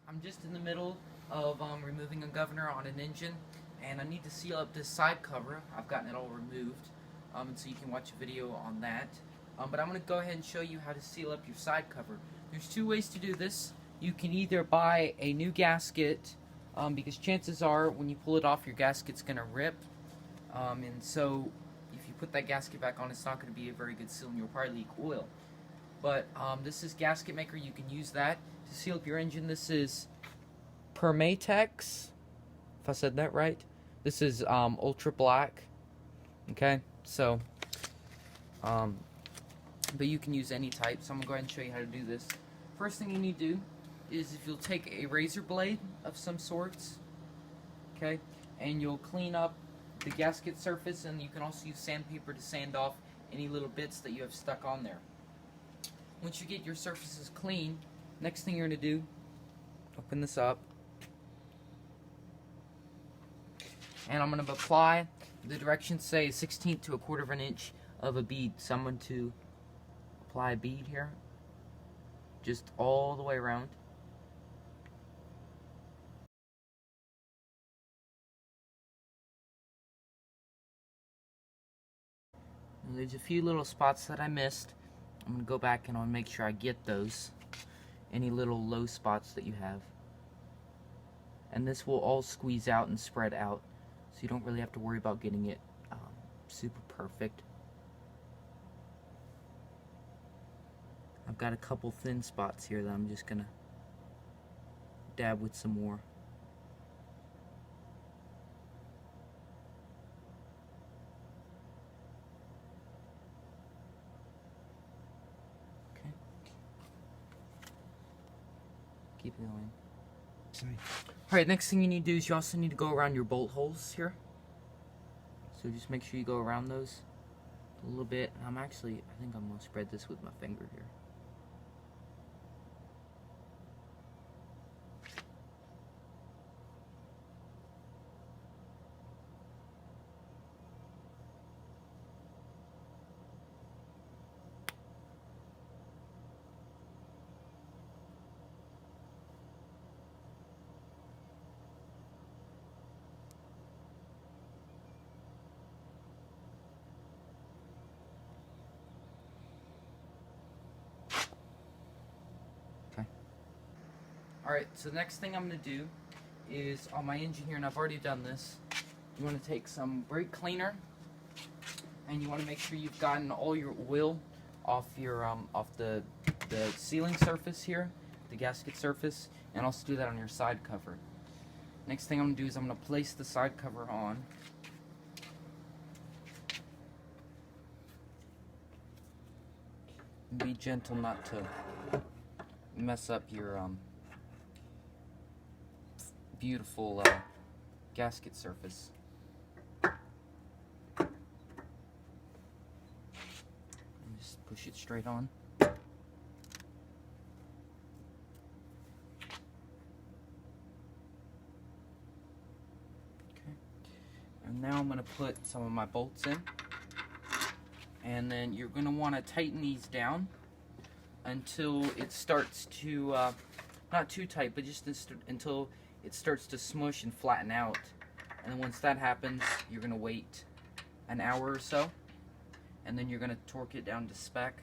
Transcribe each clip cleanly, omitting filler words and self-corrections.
I'm just in the middle of removing a governor on an engine, and I need to seal up this side cover. I've gotten it all removed, and so you can watch a video on that. But I'm going to go ahead and show you how to seal up your side cover. There's two ways to do this. You can either buy a new gasket, because chances are when you pull it off, your gasket's going to rip. And so if you put that gasket back on, it's not going to be a very good seal, and you'll probably leak oil. But this is Gasket Maker. You can use that to seal up your engine. This is Permatex, if I said that right. This is ultra black. Okay, so but you can use any type. So I'm gonna go ahead and show you how to do this. First thing you need to do is if you'll take a razor blade of some sorts, okay, and you'll clean up the gasket surface, and you can also use sandpaper to sand off any little bits that you have stuck on there. Once you get your surfaces clean, next thing you're going to do, open this up, and I'm going to apply, the directions say 1/16 to 1/4 of an inch of a bead. So I'm going to apply a bead here, just all the way around. And there's a few little spots that I missed. I'm going to go back and I'll make sure I get those. Any little low spots that you have. And this will all squeeze out and spread out. So you don't really have to worry about getting it super perfect. I've got a couple thin spots here that I'm just going to dab with some more. Keep it going. Alright, next thing you need to do is you also need to go around your bolt holes here. So just make sure you go around those a little bit. I think I'm going to spread this with my finger here. Alright, so the next thing I'm going to do is on my engine here, and I've already done this, you want to take some brake cleaner, and you want to make sure you've gotten all your oil off your off the sealing surface here, the gasket surface, and also do that on your side cover. Next thing I'm going to do is I'm going to place the side cover on. And be gentle not to mess up your beautiful gasket surface. And just push it straight on. Okay. And now I'm going to put some of my bolts in. And then you're going to want to tighten these down until it starts to, not too tight, but just until it starts to smush and flatten out. And then once that happens, you're going to wait an hour or so, and then you're going to torque it down to spec.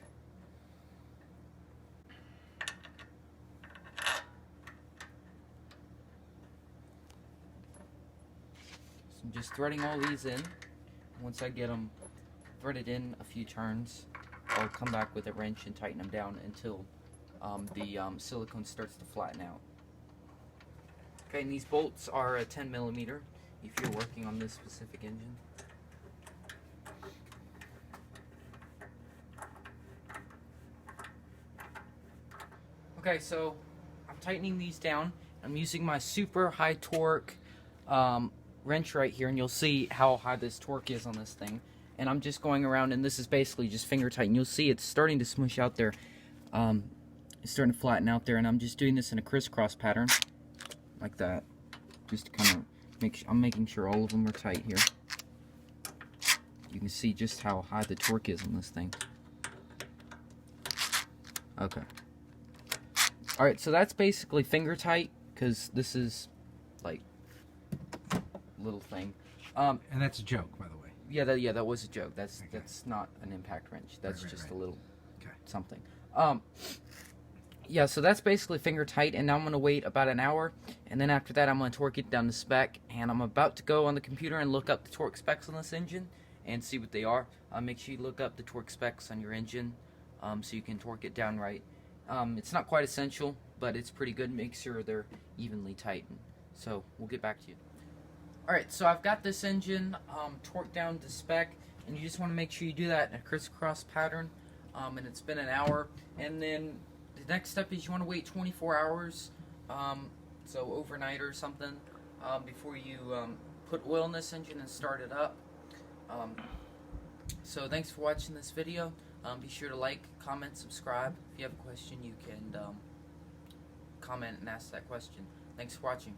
So I'm just threading all these in. Once I get them threaded in a few turns, I'll come back with a wrench and tighten them down until the silicone starts to flatten out. Okay, and these bolts are a 10mm if you're working on this specific engine. Okay, so I'm tightening these down. I'm using my super high torque wrench right here, and you'll see how high this torque is on this thing. And I'm just going around, and this is basically just finger tight. And you'll see it's starting to smush out there. It's starting to flatten out there, and I'm just doing this in a crisscross pattern. Like that, just to kind of I'm making sure all of them are tight here. You can see just how high the torque is on this thing. Okay. Alright, so that's basically finger tight. because this is like little thing. And that's a joke, by the way. Yeah, that was a joke. That's Okay. that's not an impact wrench. That's Right, just right. a little Okay. something. Yeah, so that's basically finger tight, and now I'm gonna wait about an hour, and then after that I'm gonna torque it down to spec, and I'm about to go on the computer and look up the torque specs on this engine and see what they are. Make sure you look up the torque specs on your engine, so you can torque it down right. It's not quite essential, but it's pretty good. Make sure they're evenly tightened. So we'll get back to you. Alright, so I've got this engine torqued down to spec, and you just want to make sure you do that in a crisscross pattern, and it's been an hour. And then the next step is you want to wait 24 hours, so overnight or something, before you put oil in this engine and start it up. So thanks for watching this video. Be sure to like, comment, subscribe. If you have a question, you can comment and ask that question. Thanks for watching.